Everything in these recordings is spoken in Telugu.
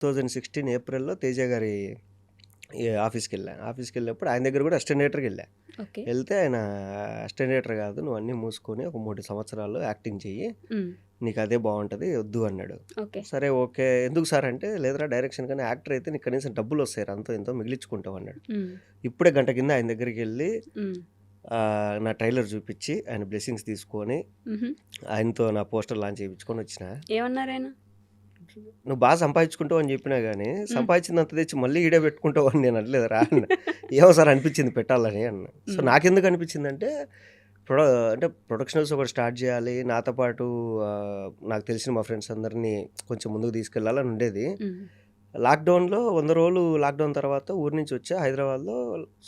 2016 ఏప్రిల్‌లో తేజ గారి ఆఫీస్‌కెళ్ళా. ఆఫీస్‌కెళ్ళినప్పుడు ఆయన దగ్గర కూడా అసిస్టెంట్ డైరెక్టర్‌గా ఎళ్ళా. ఓకే. ఎళ్తే ఆయన అసిస్టెంట్ డైరెక్టర్ కాదు, నువ్వు అన్నీ మూసుకొని ఒక 3 సంవత్సరాలు యాక్టింగ్ చెయ్యి. హ్మ్. నీకు అదే బావుంటది. వద్దు అన్నాడు. ఓకే. సరే ఓకే. ఎందుకు సార్ అంటే, లేదురా డైరెక్షన్ కానీ యాక్టర్ అయితే నీకు కనీసం డబ్బులొస్తాయిరా అంతో ఇంతో మిగిలించుకుంటావు అన్నాడు. హ్మ్. ఇప్పుడే గంట కింద ఆయన దగ్గరికెళ్ళి హ్మ్. నా ట్రైలర్ చూపిచ్చి, ఆయన బ్లెస్సింగ్స్ తీసుకొని, హుహు. ఆయనతో నా పోస్టర్ లాంచ్ చేపించుకొని వచ్చిన. ఏమన్నారాయన? నువ్వు బాగా సంపాదించుకుంటావు అని చెప్పినా గానీ, హ్మ్. సంపాదించిందంతా తెచ్చి మళ్ళీ ఈడే పెట్టుకుంటావు అని నేను అనలేదురా అన్నా. ఏమో సార్ అనిపించింది పెట్టాలని అన్నా. సో, హ్మ్. నాకెందుకు అనిపించిందంటే, ప్రొడ అంటే ప్రొడక్షనల్స్ ఒకటి స్టార్ట్ చేయాలి. నాతో పాటు నాకు తెలిసిన మా ఫ్రెండ్స్ అందరినీ కొంచెం ముందుకు తీసుకెళ్ళాలని ఉండేది. హ్మ్. లాక్‌డౌన్‌లో 100 రోజులు లాక్‌డౌన్ తర్వాత ఊరు నుంచి వచ్చా హైదరాబాద్‌లో.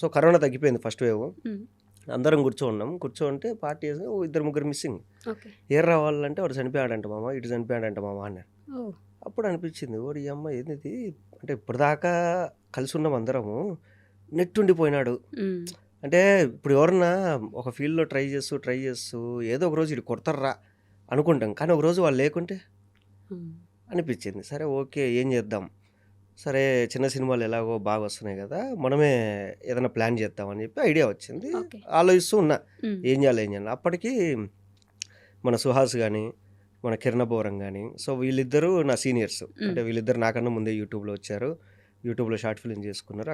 సో, కరోనా తగ్గిపోయింది ఫస్ట్ వేవ్. హ్మ్. అందరం కూర్చోన్నాం. కూర్చోంటే పార్టీ చేసి ఇద్దరు ముగ్గురు మిస్సింగ్. ఓకే. ఏర్రా వాళ్ళంటే వాడు చనిపోయాడంట మామ, ఇటు చనిపోయాడంట మామ అన్నారు. ఓహ్! అప్పుడు అనిపించింది ఓరియమ్మ ఏందిది, అంటే ఇప్పటిదాకా కలిసున్నాం అందరము, నెట్టుండిపోయినాడు. హ్మ్. అంటే ఇప్పుడు ఎవరన్నా ఒక ఫీల్డ్‌లో ట్రై చేస్తూ ఏదో ఒక రోజు ఈడు కొడతార్రా అనుకుంటాం. కానీ ఒకరోజు వాళ్ళు లేకుంటే హ్మ్. అనిపించింది. సరే ఓకే. ఏం చేద్దాం? సరే చిన్న సినిమాలు ఎలాగో బాగా వస్తున్నాయి కదా! మనమే ఏదైనా ప్లాన్ చేద్దాం అని చెప్పి ఐడియా వచ్చింది. ఓకే. ఆలోచిస్తూ ఉన్నా. హ్మ్. ఏం చేయాలి? ఏం చేయాలి? అప్పటికి మన 'సుహాస్' గాని, మన 'కిరణ్ అబ్బవరం' గాని, సో వీళ్ళిద్దరూ నా సీనియర్స్. హ్మ్. అంటే వీళ్ళిద్దరు నాకన్నా ముందే యూట్యూబ్‌లో వచ్చారు. యూట్యూబ్‌లో షార్ట్ ఫిల్మ్ చేసుకున్నారు.